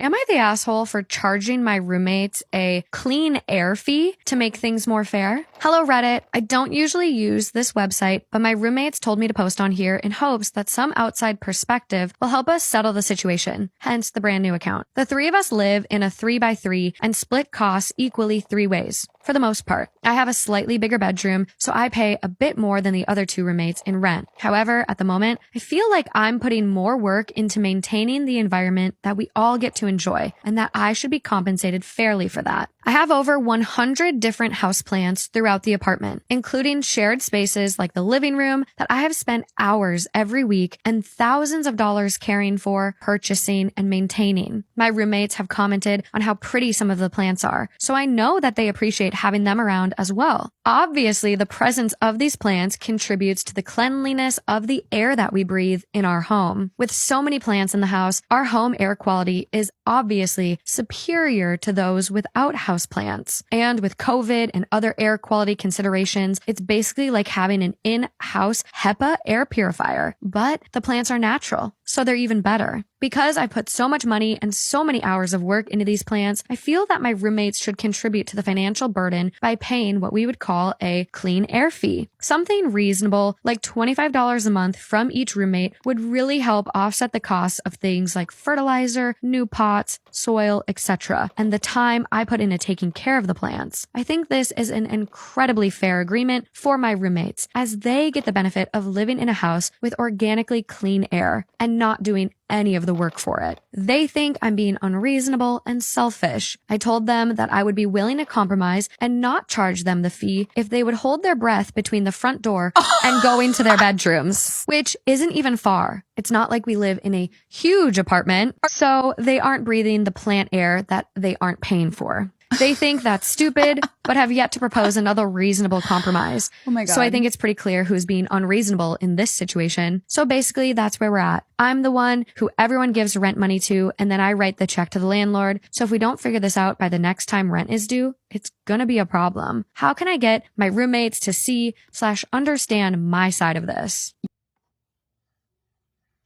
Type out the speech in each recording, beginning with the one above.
Am I the asshole for charging my roommates a clean air fee to make things more fair? Hello, Reddit. I don't usually use this website, but my roommates told me to post on here in hopes that some outside perspective will help us settle the situation, hence the brand new account. The three of us live in a 3x3 and split costs equally 3 ways. For the most part, I have a slightly bigger bedroom, so I pay a bit more than the other 2 roommates in rent. However, at the moment, I feel like I'm putting more work into maintaining the environment that we all get to enjoy, and that I should be compensated fairly for that. I have over 100 different houseplants throughout the apartment, including shared spaces like the living room that I have spent hours every week and thousands of dollars caring for, purchasing, and maintaining. My roommates have commented on how pretty some of the plants are, so I know that they appreciate having them around as well. Obviously, the presence of these plants contributes to the cleanliness of the air that we breathe in our home. With so many plants in the house, our home air quality is obviously superior to those without houseplants. And with COVID and other air quality considerations, it's basically like having an in-house HEPA air purifier. But the plants are natural, so they're even better. Because I put so much money and so many hours of work into these plants, I feel that my roommates should contribute to the financial burden by paying what we would call a clean air fee. Something reasonable, like $25 a month from each roommate, would really help offset the costs of things like fertilizer, new pots, soil, etc., and the time I put into taking care of the plants. I think this is an incredibly fair agreement for my roommates, as they get the benefit of living in a house with organically clean air and not doing any of the work for it. They think I'm being unreasonable and selfish. I told them that I would be willing to compromise and not charge them the fee if they would hold their breath between the front door and go into their bedrooms, which isn't even far. It's not like we live in a huge apartment, so they aren't breathing the plant air that they aren't paying for. They think that's stupid, but have yet to propose another reasonable compromise. Oh my God. So I think it's pretty clear who's being unreasonable in this situation. So basically, that's where we're at. I'm the one who everyone gives rent money to, and then I write the check to the landlord. So if we don't figure this out by the next time rent is due, it's gonna be a problem. How can I get my roommates to see/understand my side of this?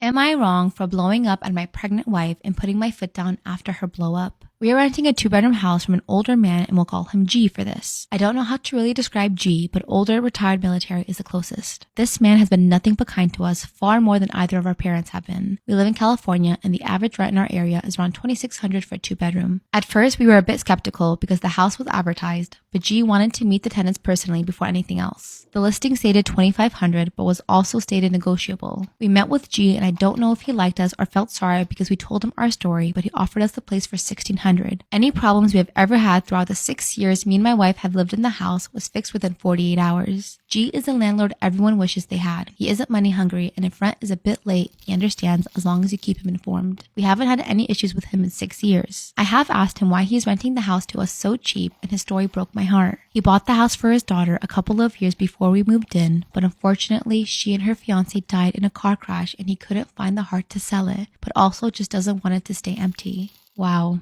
Am I wrong for blowing up at my pregnant wife and putting my foot down after her blow up? We are renting a 2-bedroom house from an older man and we'll call him G for this. I don't know how to really describe G, but older retired military is the closest. This man has been nothing but kind to us, far more than either of our parents have been. We live in California and the average rent in our area is around $2,600 for a 2-bedroom. At first, we were a bit skeptical because the house was advertised, but G wanted to meet the tenants personally before anything else. The listing stated $2,500, but was also stated negotiable. We met with G and I don't know if he liked us or felt sorry because we told him our story, but he offered us the place for $1,600. Any problems we have ever had throughout the 6 years me and my wife have lived in the house was fixed within 48 hours. G is the landlord everyone wishes they had. He isn't money hungry, and if rent is a bit late, he understands as long as you keep him informed. We haven't had any issues with him in 6 years. I have asked him why he's renting the house to us so cheap, and his story broke my heart. He bought the house for his daughter a couple of years before we moved in, but unfortunately she and her fiance died in a car crash and he couldn't find the heart to sell it, but also just doesn't want it to stay empty. Wow.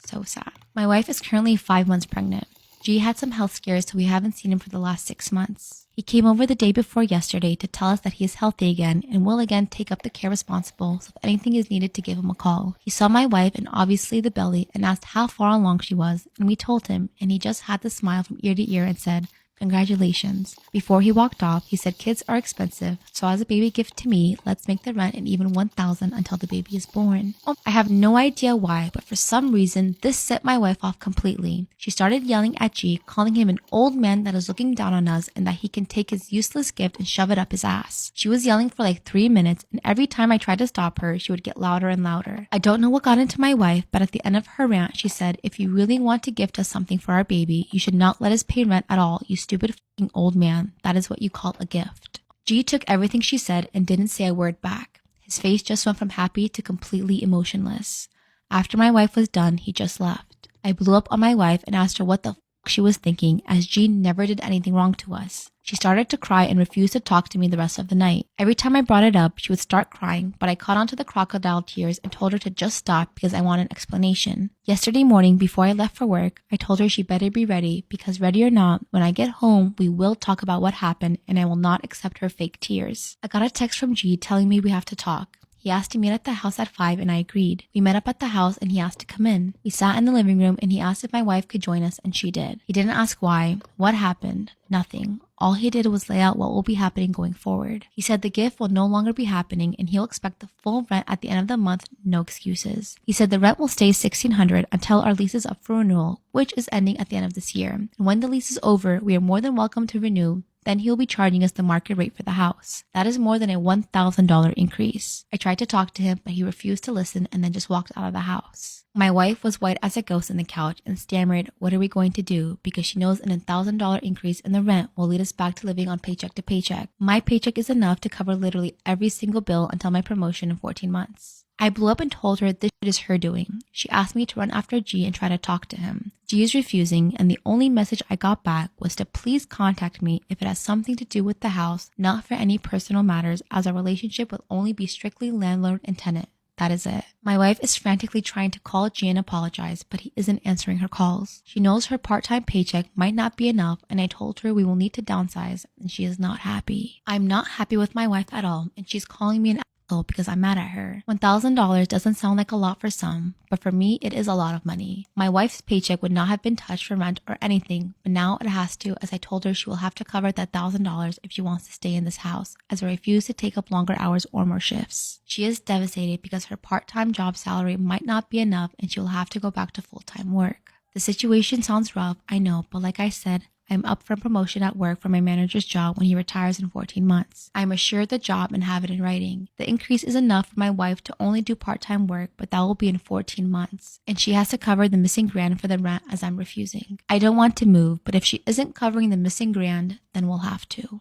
So sad. My wife is currently 5 months pregnant. G had some health scares, so we haven't seen him for the last 6 months. He came over the day before yesterday to tell us that he is healthy again and will again take up the care responsible, so if anything is needed to give him a call. He saw my wife and obviously the belly and asked how far along she was, and we told him, and he just had the smile from ear to ear and said, "Congratulations." Before he walked off, he said kids are expensive, so as a baby gift to me, let's make the rent an even $1,000 until the baby is born. I have no idea why, but for some reason, this set my wife off completely. She started yelling at G, calling him an old man that is looking down on us and that he can take his useless gift and shove it up his ass. She was yelling for like 3 minutes, and every time I tried to stop her, she would get louder and louder. I don't know what got into my wife, but at the end of her rant, she said, "If you really want to gift us something for our baby, you should not let us pay rent at all, you stupid fucking old man. That is what you call a gift." G took everything she said and didn't say a word back. His face just went from happy to completely emotionless. After my wife was done, he just left. I blew up on my wife and asked her what the she was thinking, as G never did anything wrong to us. She started to cry and refused to talk to me the rest of the night. Every time I brought it up, she would start crying, but I caught onto the crocodile tears and told her to just stop because I want an explanation. Yesterday morning, before I left for work, I told her she better be ready because ready or not, when I get home, we will talk about what happened and I will not accept her fake tears. I got a text from G telling me we have to talk. He asked to meet at the house at 5 and I agreed. We met up at the house and he asked to come in. We sat in the living room and he asked if my wife could join us and she did. He didn't ask why, what happened, nothing. All he did was lay out what will be happening going forward. He said the gift will no longer be happening and he'll expect the full rent at the end of the month, no excuses. He said the rent will stay $1,600 until our lease is up for renewal, which is ending at the end of this year. And when the lease is over, we are more than welcome to renew. Then he'll be charging us the market rate for the house. That is more than a $1,000 increase. I tried to talk to him, but he refused to listen and then just walked out of the house. My wife was white as a ghost on the couch and stammered, "What are we going to do?" because she knows an $1,000 increase in the rent will lead us back to living on paycheck to paycheck. My paycheck is enough to cover literally every single bill until my promotion in 14 months. I blew up and told her this shit is her doing. She asked me to run after G and try to talk to him. G is refusing, and the only message I got back was to please contact me if it has something to do with the house, not for any personal matters, as our relationship will only be strictly landlord and tenant. That is it. My wife is frantically trying to call G and apologize, but he isn't answering her calls. She knows her part-time paycheck might not be enough, and I told her we will need to downsize, and she is not happy. I'm not happy with my wife at all, and she's calling me an because I'm mad at her. $1,000 doesn't sound like a lot for some, but for me, it is a lot of money. My wife's paycheck would not have been touched for rent or anything, but now it has to, as I told her she will have to cover that $1,000 if she wants to stay in this house, as I refuse to take up longer hours or more shifts. She is devastated because her part-time job salary might not be enough and she will have to go back to full-time work. The situation sounds rough, I know, but like I said, I'm up for promotion at work for my manager's job when he retires in 14 months. I'm assured the job and have it in writing. The increase is enough for my wife to only do part-time work, but that will be in 14 months. And she has to cover the missing grand for the rent as I'm refusing. I don't want to move, but if she isn't covering the missing grand, then we'll have to.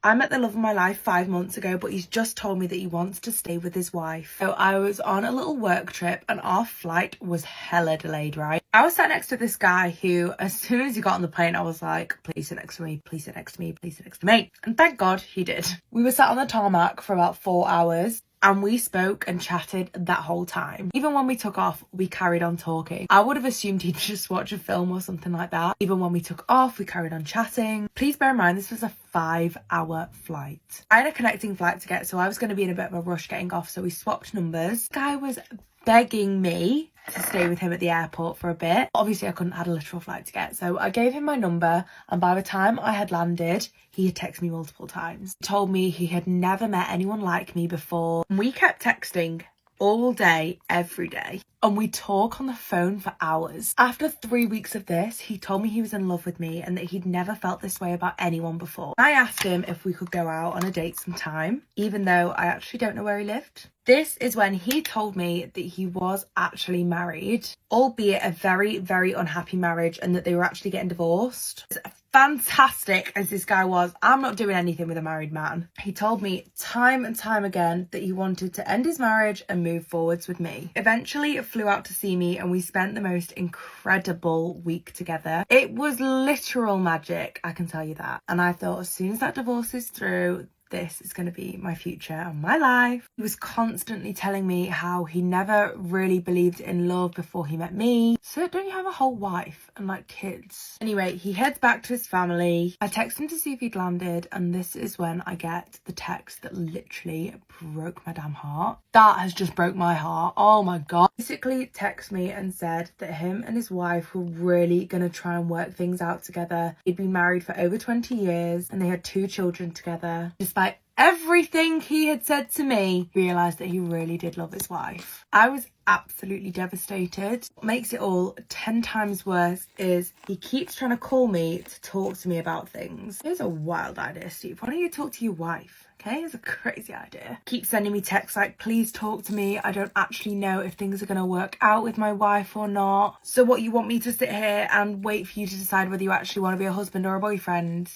I met the love of my life 5 months ago, but he's just told me that he wants to stay with his wife. So I was on a little work trip and our flight was hella delayed, right? I was sat next to this guy who, as soon as he got on the plane, I was like, please sit next to me, please sit next to me, please sit next to me. And thank God he did. We were sat on the tarmac for about 4 hours. And we spoke and chatted that whole time. Even when we took off, we carried on talking. I would have assumed he'd just watch a film or something like that. Even when we took off, we carried on chatting. Please bear in mind, this was a 5-hour flight. I had a connecting flight to get, so I was going to be in a bit of a rush getting off, so we swapped numbers. This guy was begging me to stay with him at the airport for a bit. Obviously, I couldn't have a literal flight to get, so I gave him my number, and by the time I had landed, he had texted me multiple times. He told me he had never met anyone like me before. And we kept texting all day, every day. And we talk on the phone for hours. After 3 weeks of this, he told me he was in love with me and that he'd never felt this way about anyone before. I asked him if we could go out on a date sometime, even though I actually don't know where he lived. This is when he told me that he was actually married, albeit a very, very unhappy marriage, and that they were actually getting divorced. As fantastic as this guy was, I'm not doing anything with a married man. He told me time and time again that he wanted to end his marriage and move forwards with me. Eventually, it flew out to see me and we spent the most incredible week together. It was literal magic, I can tell you that. And I thought, as soon as that divorce is through, this is going to be my future and my life. He was constantly telling me how he never really believed in love before he met me. So don't you have a whole wife and like kids? Anyway, he heads back to his family. I text him to see if he'd landed, and this is when I get the text that literally broke my damn heart. That has just broke my heart. Oh my God. Basically texted me and said that him and his wife were really going to try and work things out together. He'd been married for over 20 years and they had 2 children together. Despite everything he had said to me, realised that he really did love his wife. I was absolutely devastated. What makes it all 10 times worse is he keeps trying to call me to talk to me about things. Here's a wild idea, Steve. Why don't you talk to your wife? Okay, it's a crazy idea. Keep sending me texts like, please talk to me. I don't actually know if things are going to work out with my wife or not. So what, you want me to sit here and wait for you to decide whether you actually want to be a husband or a boyfriend?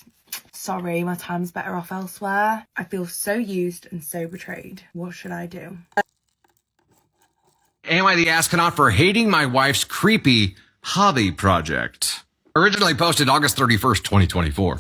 Sorry, my time's better off elsewhere. I feel so used and so betrayed. What should I do? Am I the astronaut for hating my wife's creepy hobby project? Originally posted August 31st, 2024.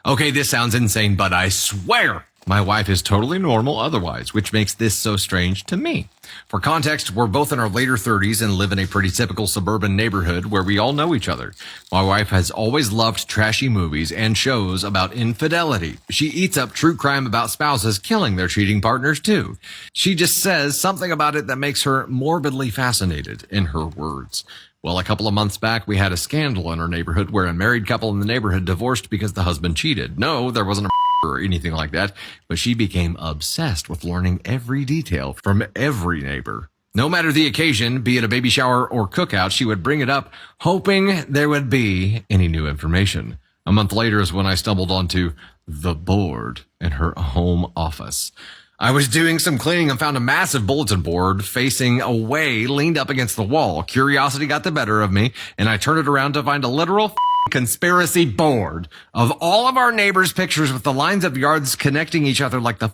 Okay, this sounds insane, but I swear My wife is totally normal otherwise, which makes this so strange to me. For context, we're both in our later 30s and live in a pretty typical suburban neighborhood where we all know each other. My wife has always loved trashy movies and shows about infidelity. She eats up true crime about spouses killing their cheating partners too. She just says something about it that makes her morbidly fascinated, in her words. Well, a couple of months back, we had a scandal in our neighborhood where a married couple in the neighborhood divorced because the husband cheated. No, there wasn't a or anything like that, but she became obsessed with learning every detail from every neighbor. No matter the occasion, be it a baby shower or cookout, she would bring it up, hoping there would be any new information. A month later is when I stumbled onto the board in her home office. I was doing some cleaning and found a massive bulletin board facing away, leaned up against the wall. Curiosity got the better of me, and I turned it around to find a literal conspiracy board of all of our neighbors' pictures with the lines of yards connecting each other like the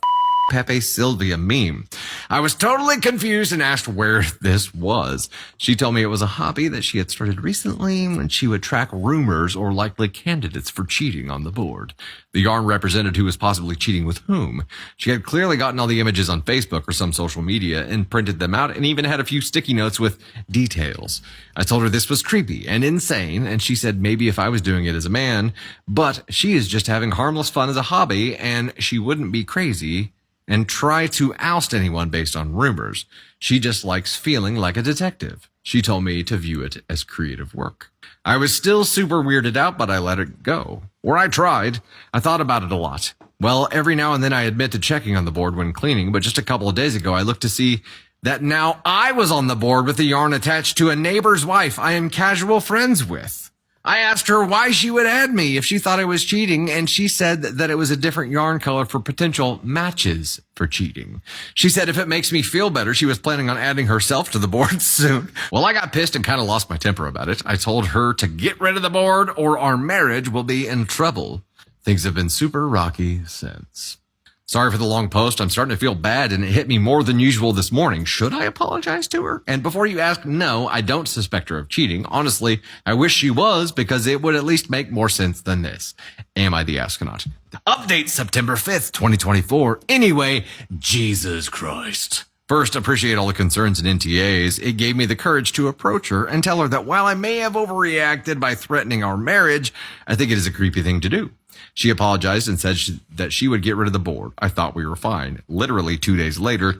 Pepe Sylvia meme. I was totally confused and asked where this was. She told me it was a hobby that she had started recently when she would track rumors or likely candidates for cheating on the board. The yarn represented who was possibly cheating with whom. She had clearly gotten all the images on Facebook or some social media and printed them out and even had a few sticky notes with details. I told her this was creepy and insane, and she said maybe if I was doing it as a man, but she is just having harmless fun as a hobby and she wouldn't be crazy and try to oust anyone based on rumors. She just likes feeling like a detective. She told me to view it as creative work. I was still super weirded out, but I let it go. Or I tried. I thought about it a lot. Well, every now and then I admit to checking on the board when cleaning, but just a couple of days ago I looked to see that now I was on the board with the yarn attached to a neighbor's wife I am casual friends with. I asked her why she would add me if she thought I was cheating, and she said that it was a different yarn color for potential matches for cheating. She said if it makes me feel better, she was planning on adding herself to the board soon. Well, I got pissed and kind of lost my temper about it. I told her to get rid of the board or our marriage will be in trouble. Things have been super rocky since. Sorry for the long post. I'm starting to feel bad and it hit me more than usual this morning. Should I apologize to her? And before you ask, no, I don't suspect her of cheating. Honestly, I wish she was because it would at least make more sense than this. Am I the astronaut? Update September 5th, 2024. Anyway, Jesus Christ. First, appreciate all the concerns and NTAs. It gave me the courage to approach her and tell her that while I may have overreacted by threatening our marriage, I think it is a creepy thing to do. She apologized and said that she would get rid of the board. I thought we were fine. Literally 2 days later,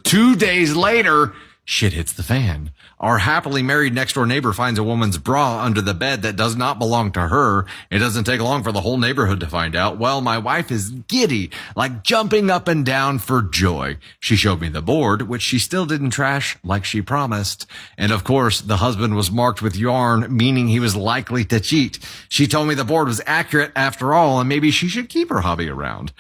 shit hits the fan. Our happily married next door neighbor finds a woman's bra under the bed that does not belong to her. It doesn't take long for the whole neighborhood to find out. Well, my wife is giddy, like jumping up and down for joy. She showed me the board, which she still didn't trash like she promised. And of course, the husband was marked with yarn, meaning he was likely to cheat. She told me the board was accurate after all, and maybe she should keep her hobby around.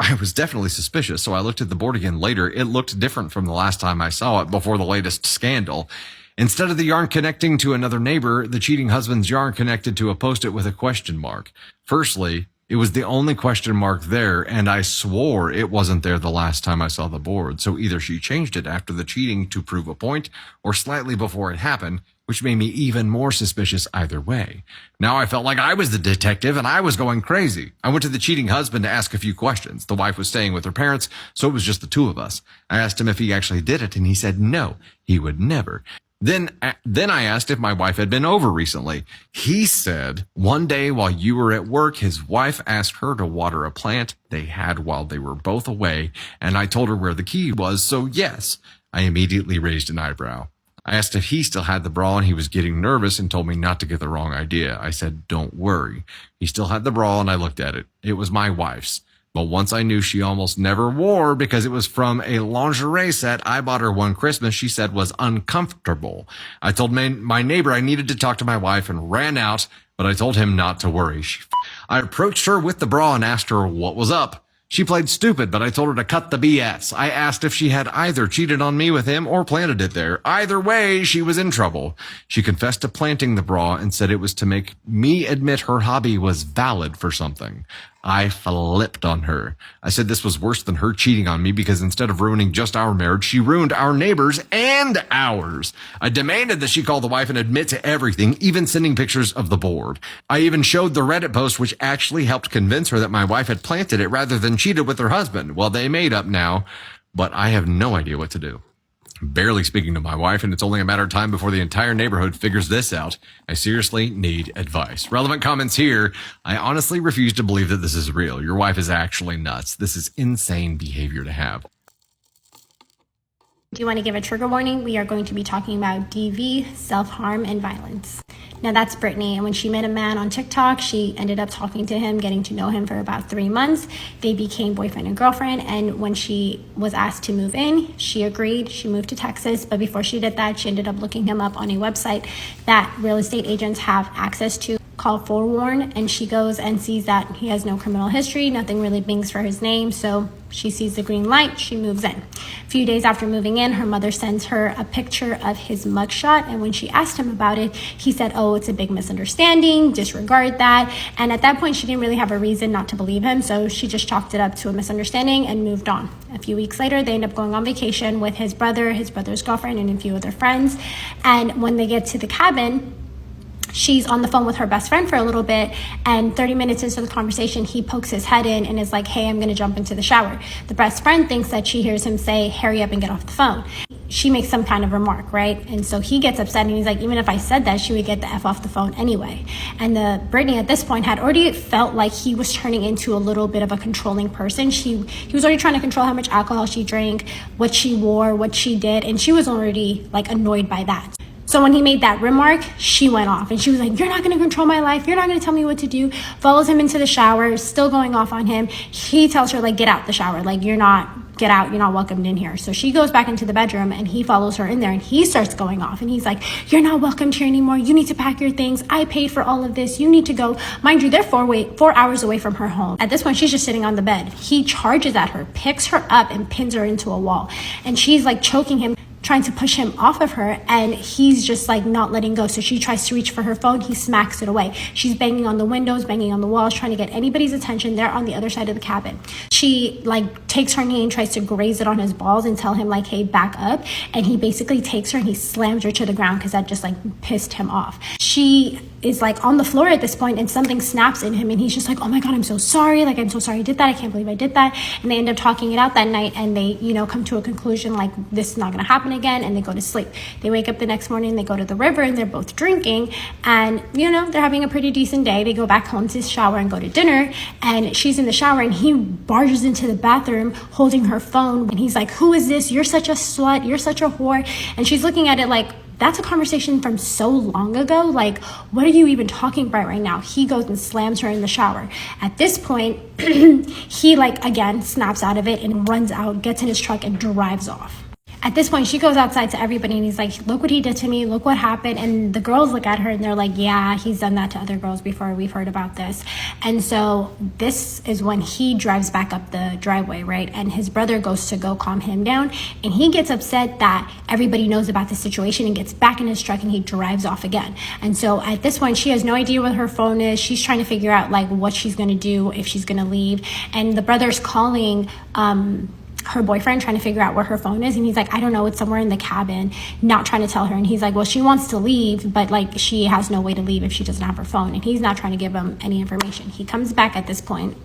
I was definitely suspicious, so I looked at the board again later. It looked different from the last time I saw it before the latest scandal. Instead of the yarn connecting to another neighbor, the cheating husband's yarn connected to a post-it with a question mark. Firstly, it was the only question mark there, and I swore it wasn't there the last time I saw the board. So either she changed it after the cheating to prove a point, or slightly before it happened, which made me even more suspicious either way. Now I felt like I was the detective and I was going crazy. I went to the cheating husband to ask a few questions. The wife was staying with her parents, so it was just the two of us. I asked him if he actually did it, and he said no, he would never. Then I asked if my wife had been over recently. He said one day while you were at work, his wife asked her to water a plant they had while they were both away, and I told her where the key was, so yes. I immediately raised an eyebrow. I asked if he still had the bra, and he was getting nervous and told me not to get the wrong idea. I said, don't worry. He still had the bra, and I looked at it. It was my wife's. But once I knew she almost never wore because it was from a lingerie set I bought her one Christmas, she said was uncomfortable. I told my neighbor I needed to talk to my wife and ran out, but I told him not to worry. I approached her with the bra and asked her what was up. She played stupid, but I told her to cut the BS. I asked if she had either cheated on me with him or planted it there. Either way, she was in trouble. She confessed to planting the bra and said it was to make me admit her hobby was valid for something. I flipped on her. I said this was worse than her cheating on me because instead of ruining just our marriage, she ruined our neighbors and ours. I demanded that she call the wife and admit to everything, even sending pictures of the board. I even showed the Reddit post, which actually helped convince her that my wife had planted it rather than cheated with her husband. Well, they made up now, but I have no idea what to do. Barely speaking to my wife, and it's only a matter of time before the entire neighborhood figures this out. I seriously need advice. Relevant comments here. I honestly refuse to believe that this is real. Your wife is actually nuts. This is insane behavior to have. Do you want to give a trigger warning? We are going to be talking about DV, self-harm, and violence. Now that's Brittany, and when she met a man on TikTok, she ended up talking to him, getting to know him for about 3 months. They became boyfriend and girlfriend, and when she was asked to move in, she agreed. She moved to Texas, but before she did that, she ended up looking him up on a website that real estate agents have access to called Forewarn, and she goes and sees that he has no criminal history, nothing really bings for his name, so she sees the green light, she moves in. A few days after moving in, her mother sends her a picture of his mugshot, and when she asked him about it, he said, oh, it's a big misunderstanding, disregard that. And at that point, she didn't really have a reason not to believe him, so she just chalked it up to a misunderstanding and moved on. A few weeks later, they end up going on vacation with his brother's girlfriend, and a few other friends. And when they get to the cabin, she's on the phone with her best friend for a little bit, and 30 minutes into the conversation, he pokes his head in and is like, hey, I'm gonna jump into the shower. The best friend thinks that she hears him say, hurry up and get off the phone. She makes some kind of remark, right? And so he gets upset, and he's like, even if I said that, she would get the F off the phone anyway. And Brittany at this point had already felt like he was turning into a little bit of a controlling person. He was already trying to control how much alcohol she drank, what she wore, what she did, and she was already like annoyed by that. So when he made that remark, she went off and she was like, you're not going to control my life. You're not going to tell me what to do. Follows him into the shower, still going off on him. He tells her, like, get out the shower. Like, get out. You're not welcomed in here. So she goes back into the bedroom and he follows her in there and he starts going off. And he's like, you're not welcomed here anymore. You need to pack your things. I paid for all of this. You need to go. Mind you, they're 4 hours away from her home. At this point, she's just sitting on the bed. He charges at her, picks her up and pins her into a wall. And she's like choking him, trying to push him off of her, and he's just like not letting go. So she tries to reach for her phone, he smacks it away. She's banging on the windows, banging on the walls, trying to get anybody's attention. They're on the other side of the cabin. She like takes her knee and tries to graze it on his balls and tell him like, hey, back up. And he basically takes her and he slams her to the ground because that just like pissed him off. She is like on the floor at this point and something snaps in him and he's just like, oh my God, I'm so sorry. Like, I'm so sorry I did that. I can't believe I did that. And they end up talking it out that night and they, come to a conclusion like this is not going to happen again, and they go to sleep. They wake up the next morning, they go to the river and they're both drinking and, they're having a pretty decent day. They go back home to shower and go to dinner, and she's in the shower and he barges into the bathroom holding her phone and he's like, who is this? You're such a slut. You're such a whore. And she's looking at it like, that's a conversation from so long ago. Like, what are you even talking about right now? He goes and slams her in the shower. At this point, he like, again, snaps out of it and runs out, gets in his truck and drives off. At this point, she goes outside to everybody and he's like, look what he did to me. Look what happened. And the girls look at her and they're like, yeah, he's done that to other girls before. We've heard about this. And so this is when he drives back up the driveway, right? And his brother goes to go calm him down. And he gets upset that everybody knows about the situation and gets back in his truck and he drives off again. And so at this point, she has no idea what her phone is. She's trying to figure out like what she's going to do, if she's going to leave. And the brother's calling, her boyfriend, trying to figure out where her phone is, and he's like, I don't know, it's somewhere in the cabin, not trying to tell her. And he's like, well, she wants to leave, but like she has no way to leave if she doesn't have her phone, and he's not trying to give him any information. He comes back at this point.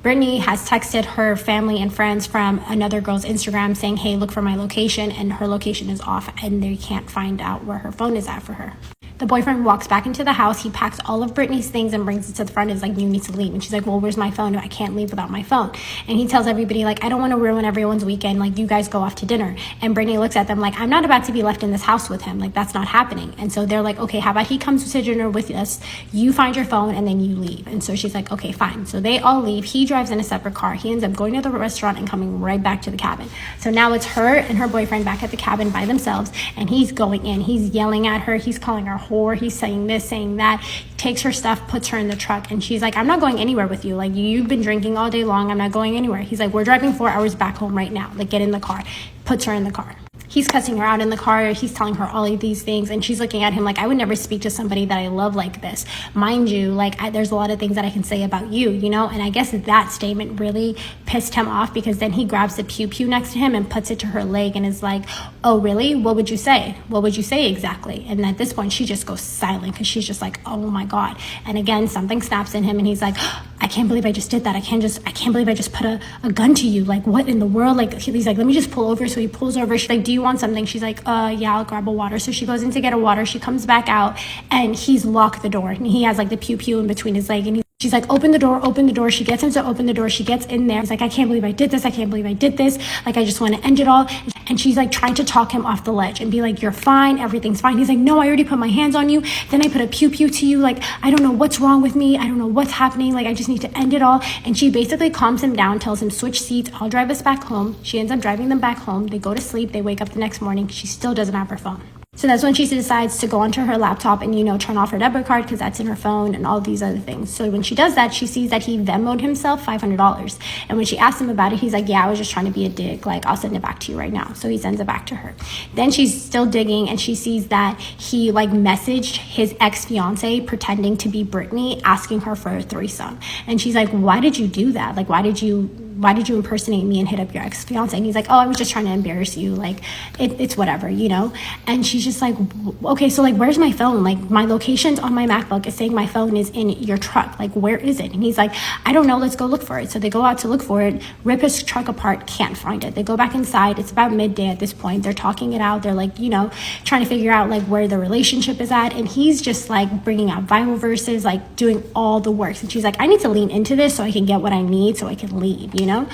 Brittany has texted her family and friends from another girl's Instagram saying, hey, look for my location, and her location is off and they can't find out where her phone is at for her. The boyfriend walks back into the house. He packs all of Brittany's things and brings it to the front and is like, you need to leave. And she's like, well, where's my phone? I can't leave without my phone. And he tells everybody, like, I don't want to ruin everyone's weekend. Like, you guys go off to dinner. And Brittany looks at them like, I'm not about to be left in this house with him. Like, that's not happening. And so they're like, okay, how about he comes to dinner with us? You find your phone and then you leave. And so she's like, okay, fine. So they all leave. He drives in a separate car. He ends up going to the restaurant and coming right back to the cabin. So now it's her and her boyfriend back at the cabin by themselves. And he's going in. He's yelling at her. He's calling her whore. He's saying this, saying that, takes her stuff, puts her in the truck, and she's like, I'm not going anywhere with you. Like, you've been drinking all day long. I'm not going anywhere. He's like, we're driving 4 hours back home right now. Like, get in the car. Puts her in the car. he's cussing her out in the car. He's telling her all of these things, and she's looking at him like, I would never speak to somebody that I love like this. Mind you, like, there's a lot of things that I can say about you, you know? And I guess that statement really pissed him off, because then he grabs the pew next to him and puts it to her leg and is like, oh, really? What would you say? What would you say exactly? And at this point, she just goes silent, because she's just like, oh my God. And again, something snaps in him, and he's like, I can't believe I just did that. I can't believe I just put a gun to you. Like, what in the world? Like, he's like, let me just pull over. So he pulls over. She's like, do you want something? She's like, yeah, I'll grab a water. So she goes in to get a water. She comes back out, and he's locked the door, and he has like the pew in between his leg, and she's like, open the door. She gets him to open the door. She gets in there. He's like, I can't believe I did this. Like, I just want to end it all. And she's like trying to talk him off the ledge and be like, you're fine. Everything's fine. He's like, no, I already put my hands on you. Then I put a pew to you. Like, I don't know what's wrong with me. I don't know what's happening. Like, I just need to end it all. And she basically calms him down, tells him, switch seats. I'll drive us back home. She ends up driving them back home. They go to sleep. They wake up the next morning. She still doesn't have her phone. So that's when she decides to go onto her laptop and, you know, turn off her debit card, because that's in her phone and all these other things. So when she does that, she sees that he Venmo'd himself $500. And when she asks him about it, he's like, yeah, I was just trying to be a dick. Like, I'll send it back to you right now. So he sends it back to her. Then she's still digging, and she sees that he like messaged his ex-fiance pretending to be Brittany, asking her for a threesome. And she's like, why did you do that? Like, why did you impersonate me and hit up your ex-fiance? And he's like, oh, I was just trying to embarrass you. Like, it's whatever, you know? And she's just like, okay, so like, where's my phone? Like, my location's on my MacBook. It's saying my phone is in your truck. Like, where is it? And he's like, I don't know. Let's go look for it. So they go out to look for it, rip his truck apart, can't find it. They go back inside. It's about midday at this point. They're talking it out. They're like, you know, trying to figure out like where the relationship is at. And he's just like bringing out Bible verses, like doing all the works. And she's like, I need to lean into this so I can get what I need so I can lead, you know?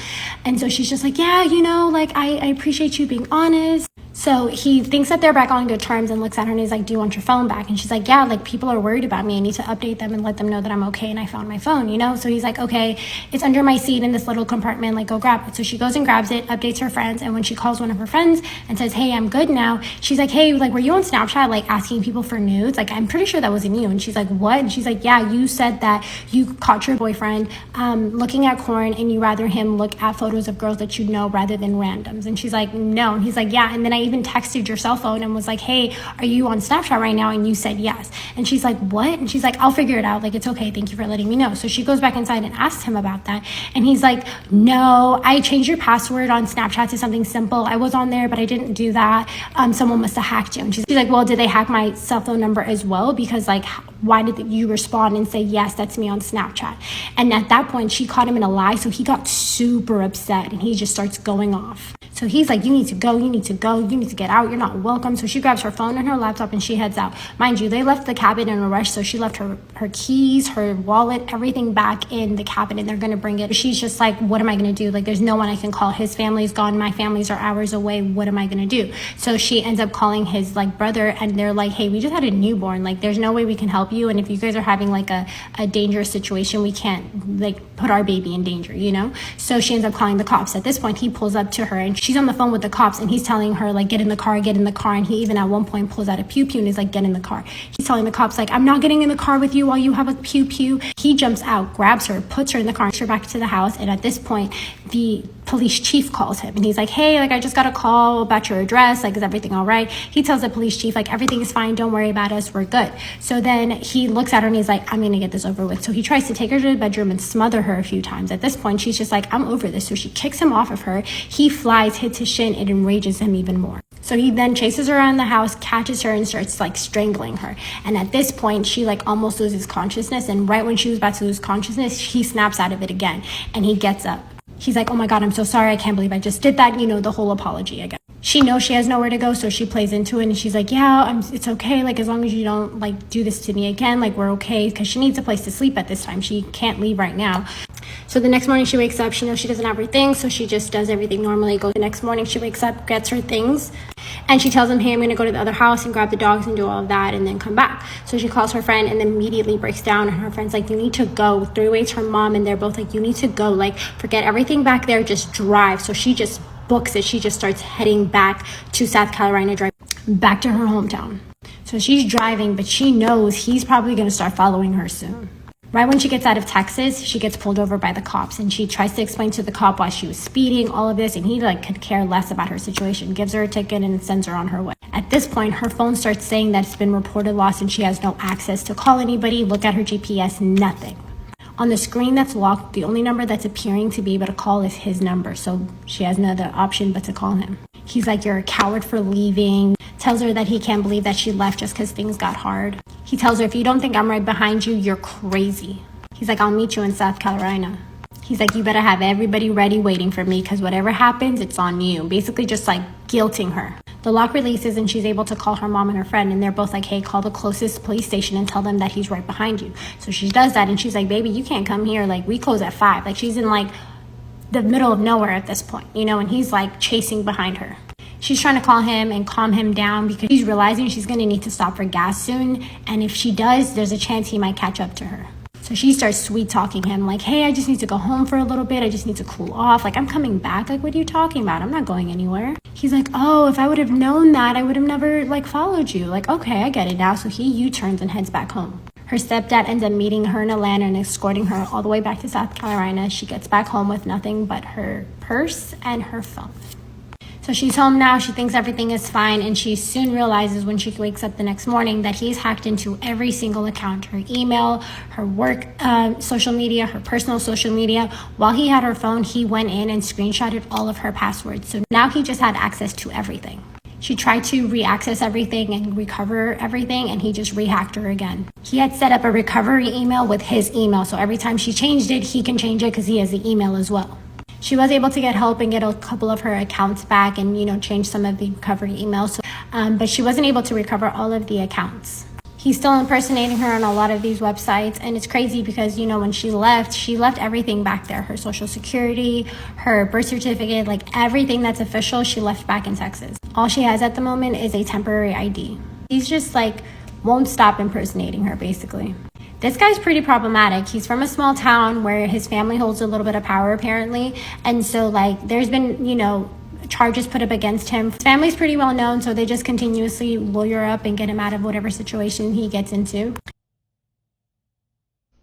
And so she's just like, yeah, you know, like, I appreciate you being honest. So he thinks that they're back on good terms and looks at her and he's like, do you want your phone back? And she's like, yeah, like, people are worried about me. I need to update them and let them know that I'm okay and I found my phone, you know? So he's like, okay, it's under my seat in this little compartment, like, go grab it. So she goes and grabs it, updates her friends, and when she calls one of her friends and says, hey, I'm good now, she's like, hey, like, were you on Snapchat, like, asking people for nudes? Like, I'm pretty sure that wasn't you. And she's like, what? And she's like, yeah, you said that you caught your boyfriend looking at porn and you rather him look at photos of girls that you know rather than randoms. And she's like, no. And he's like, yeah. And then I even texted your cell phone and was like, hey, are you on Snapchat right now? And you said yes. And she's like, what? And she's like, I'll figure it out. Like, it's okay. Thank you for letting me know. So she goes back inside and asks him about that. And he's like, no, I changed your password on Snapchat to something simple. I was on there, but I didn't do that. Someone must have hacked you. And she's like, well, did they hack my cell phone number as well? Because, like, why did you respond and say, yes, that's me on Snapchat? And at that point, she caught him in a lie. So he got super upset and he just starts going off. So he's like, you need to go, you need to go, you need to get out, you're not welcome. So she grabs her phone and her laptop and she heads out. Mind you, they left the cabin in a rush, so she left her keys, her wallet, everything back in the cabin, and they're gonna bring it. She's just like, what am I gonna do? Like, there's no one I can call. His family's gone, my families are hours away, what am I gonna do? So she ends up calling his like brother, and they're like, hey, we just had a newborn, like, there's no way we can help you, and if you guys are having like a dangerous situation, we can't like put our baby in danger, you know? So she ends up calling the cops. At this point, he pulls up to her and she's on the phone with the cops, and he's telling her like, get in the car. And he even at one point pulls out a pew and is like, get in the car. He's telling the cops like, I'm not getting in the car with you while you have a pew. He jumps out, grabs her, puts her in the car, takes her back to the house. And at this point, the police chief calls him and he's like, hey, like, I just got a call about your address, like, is everything all right? He tells the police chief like, everything is fine, don't worry about us, we're good. So then he looks at her and he's like, I'm gonna get this over with. So he tries to take her to the bedroom and smother her a few times. At this point, she's just like, I'm over this. So she kicks him off of her. He flies, hits his shin, it enrages him even more. So he then chases her around the house, catches her, and starts like strangling her. And at this point, she like almost loses consciousness. And right when she was about to lose consciousness, he snaps out of it again and he gets up. He's like, oh my God, I'm so sorry. I can't believe I just did that. You know, the whole apology again. She knows she has nowhere to go, so she plays into it and she's like, yeah, it's okay. Like, as long as you don't like do this to me again, like, we're okay. Because she needs a place to sleep at this time. She can't leave right now. So the next morning she wakes up, she knows she doesn't have her things, so she just does everything normally. The next morning she wakes up, gets her things, and she tells him, hey, I'm going to go to the other house and grab the dogs and do all of that and then come back. So she calls her friend and then immediately breaks down, and her friend's like, you need to go. Three-ways her mom, and they're both like, you need to go. Like, forget everything back there, just drive. So she just books it. She just starts heading back to South Carolina, drive back to her hometown. So she's driving, but she knows he's probably going to start following her soon. Right when she gets out of Texas, she gets pulled over by the cops, and she tries to explain to the cop why she was speeding, all of this, and he could care less about her situation, gives her a ticket and sends her on her way. At this point, her phone starts saying that it's been reported lost and she has no access to call anybody, look at her GPS, nothing. On the screen that's locked, the only number that's appearing to be able to call is his number, so she has no other option but to call him. He's like, "You're a coward for leaving." Tells her that he can't believe that she left just because things got hard. He tells her, "If you don't think I'm right behind you, you're crazy." He's like, "I'll meet you in South Carolina." He's like, "You better have everybody ready waiting for me because whatever happens, it's on you." Basically just guilting her. The lock releases and she's able to call her mom and her friend, and they're both like, "Hey, call the closest police station and tell them that he's right behind you." So she does that, and she's like, "Baby, you can't come here. We close at 5. She's in the middle of nowhere at this point, and he's chasing behind her. She's trying to call him and calm him down because she's realizing she's going to need to stop for gas soon. And if she does, there's a chance he might catch up to her. So she starts sweet talking him "Hey, I just need to go home for a little bit. I just need to cool off. I'm coming back. What are you talking about? I'm not going anywhere." He's like, "Oh, if I would have known that, I would have never followed you." "Okay, I get it now." So he U-turns and heads back home. Her stepdad ends up meeting her in Atlanta and escorting her all the way back to South Carolina. She gets back home with nothing but her purse and her phone. So she's home now, she thinks everything is fine, and she soon realizes when she wakes up the next morning that he's hacked into every single account, her email, her work social media, her personal social media. While he had her phone, he went in and screenshotted all of her passwords. So now he just had access to everything. She tried to re-access everything and recover everything, and he just re-hacked her again. He had set up a recovery email with his email, so every time she changed it, he can change it because he has the email as well. She was able to get help and get a couple of her accounts back and, change some of the recovery emails. But she wasn't able to recover all of the accounts. He's still impersonating her on a lot of these websites. And it's crazy because, when she left everything back there. Her social security, her birth certificate, everything that's official, she left back in Texas. All she has at the moment is a temporary ID. He's just won't stop impersonating her, basically. This guy's pretty problematic. He's from a small town where his family holds a little bit of power, apparently. And so, there's been, charges put up against him. His family's pretty well known, so they just continuously lawyer up and get him out of whatever situation he gets into.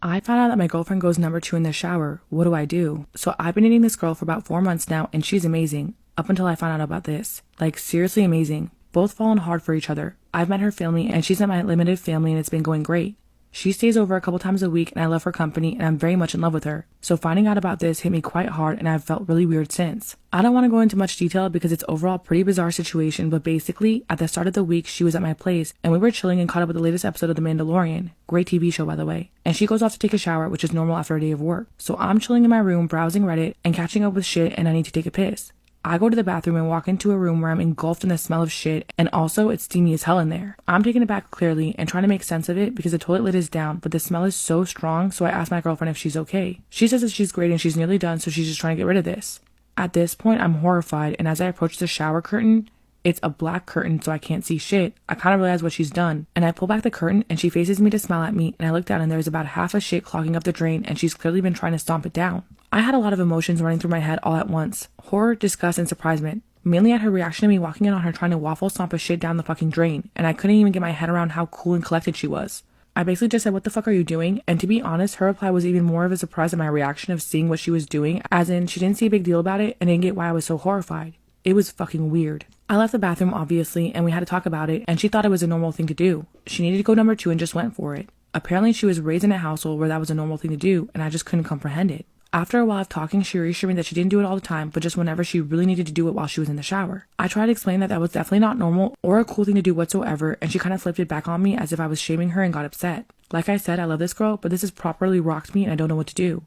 I found out that my girlfriend goes number 2 in the shower. What do I do? So I've been dating this girl for about 4 months now, and she's amazing. Up until I found out about this. Seriously amazing. Both fallen hard for each other. I've met her family, and she's met my limited family, and it's been going great. She stays over a couple times a week, and I love her company, and I'm very much in love with her. So finding out about this hit me quite hard, and I've felt really weird since. I don't want to go into much detail because it's overall a pretty bizarre situation, but basically, at the start of the week, she was at my place, and we were chilling and caught up with the latest episode of The Mandalorian. Great TV show, by the way. And she goes off to take a shower, which is normal after a day of work. So I'm chilling in my room, browsing Reddit, and catching up with shit, and I need to take a piss. I go to the bathroom and walk into a room where I'm engulfed in the smell of shit, and also it's steamy as hell in there. I'm taking it back clearly and trying to make sense of it because the toilet lid is down, but the smell is so strong, so I ask my girlfriend if she's okay. She says that she's great and she's nearly done, so she's just trying to get rid of this. At this point, I'm horrified, and as I approach the shower curtain, it's a black curtain, so I can't see shit. I kind of realize what she's done, and I pull back the curtain, and she faces me to smile at me, and I look down, and there's about half a shit clogging up the drain, and she's clearly been trying to stomp it down. I had a lot of emotions running through my head all at once. Horror, disgust, and surprisement. Mainly at her reaction to me walking in on her trying to waffle stomp a shit down the fucking drain, and I couldn't even get my head around how cool and collected she was. I basically just said, "What the fuck are you doing?" And to be honest, her reply was even more of a surprise at my reaction of seeing what she was doing, as in she didn't see a big deal about it and didn't get why I was so horrified. It was fucking weird. I left the bathroom, obviously, and we had to talk about it, and she thought it was a normal thing to do. She needed to go number 2 and just went for it. Apparently she was raised in a household where that was a normal thing to do, and I just couldn't comprehend it. After a while of talking, she reassured me that she didn't do it all the time, but just whenever she really needed to do it while she was in the shower. I tried to explain that that was definitely not normal or a cool thing to do whatsoever, and she kind of flipped it back on me as if I was shaming her and got upset. Like I said, I love this girl, but this has properly rocked me and I don't know what to do.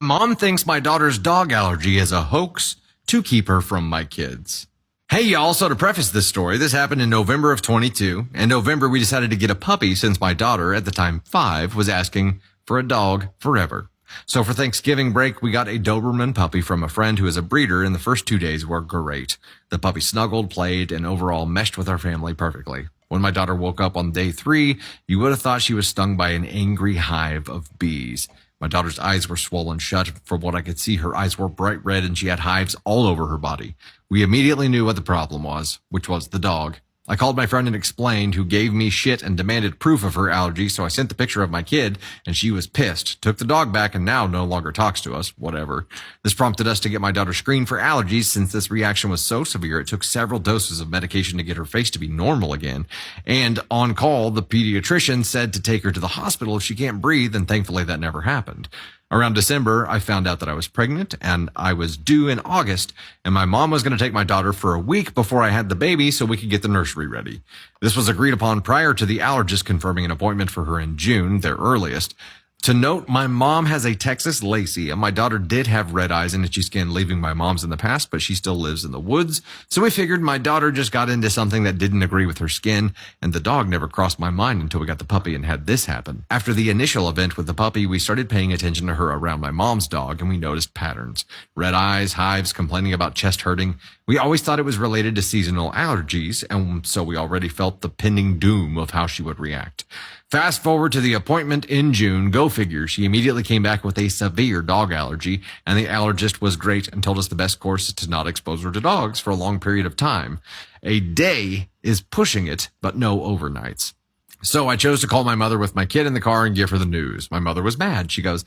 Mom thinks my daughter's dog allergy is a hoax to keep her from my kids. Hey y'all, so to preface this story, this happened in November of 22. In November, we decided to get a puppy since my daughter, at the time 5, was asking for a dog forever. So for Thanksgiving break, we got a Doberman puppy from a friend who is a breeder, and the first 2 days were great. The puppy snuggled, played, and overall meshed with our family perfectly. When my daughter woke up on day 3, you would have thought she was stung by an angry hive of bees. My daughter's eyes were swollen shut. From what I could see, her eyes were bright red and she had hives all over her body. We immediately knew what the problem was, which was the dog. I called my friend and explained, who gave me shit and demanded proof of her allergy, so I sent the picture of my kid, and she was pissed, took the dog back, and now no longer talks to us, whatever. This prompted us to get my daughter screened for allergies. Since this reaction was so severe, it took several doses of medication to get her face to be normal again. And on call, the pediatrician said to take her to the hospital if she can't breathe, and thankfully that never happened. Around December, I found out that I was pregnant and I was due in August, and my mom was going to take my daughter for a week before I had the baby so we could get the nursery ready. This was agreed upon prior to the allergist confirming an appointment for her in June, their earliest. To note, my mom has a Texas Lacey, and my daughter did have red eyes and itchy skin, leaving my mom's in the past, but she still lives in the woods. So we figured my daughter just got into something that didn't agree with her skin, and the dog never crossed my mind until we got the puppy and had this happen. After the initial event with the puppy, we started paying attention to her around my mom's dog, and we noticed patterns. Red eyes, hives, complaining about chest hurting. We always thought it was related to seasonal allergies, and so we already felt the pending doom of how she would react. Fast forward to the appointment in June. Go figure. She immediately came back with a severe dog allergy, and the allergist was great and told us the best course is to not expose her to dogs for a long period of time. A day is pushing it, but no overnights. So I chose to call my mother with my kid in the car and give her the news. My mother was mad. She goes,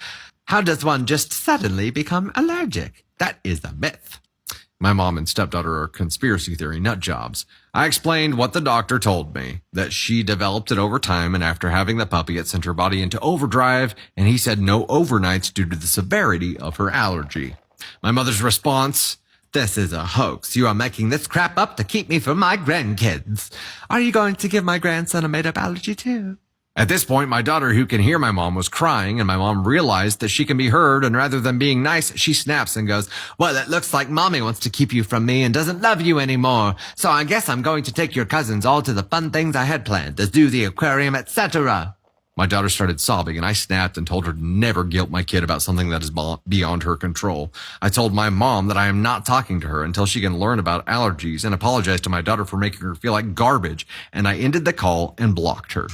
"How does one just suddenly become allergic? That is a myth." My mom and stepdaughter are conspiracy theory nut jobs. I explained what the doctor told me, that she developed it over time, and after having the puppy, it sent her body into overdrive, and he said no overnights due to the severity of her allergy. My mother's response: "This is a hoax. You are making this crap up to keep me from my grandkids. Are you going to give my grandson a made-up allergy too?" At this point, my daughter, who can hear my mom, was crying, and my mom realized that she can be heard, and rather than being nice, she snaps and goes, "Well, it looks like mommy wants to keep you from me and doesn't love you anymore. So I guess I'm going to take your cousins all to the fun things I had planned, the zoo, the aquarium, etc." My daughter started sobbing, and I snapped and told her to never guilt my kid about something that is beyond her control. I told my mom that I am not talking to her until she can learn about allergies, and apologized to my daughter for making her feel like garbage, and I ended the call and blocked her.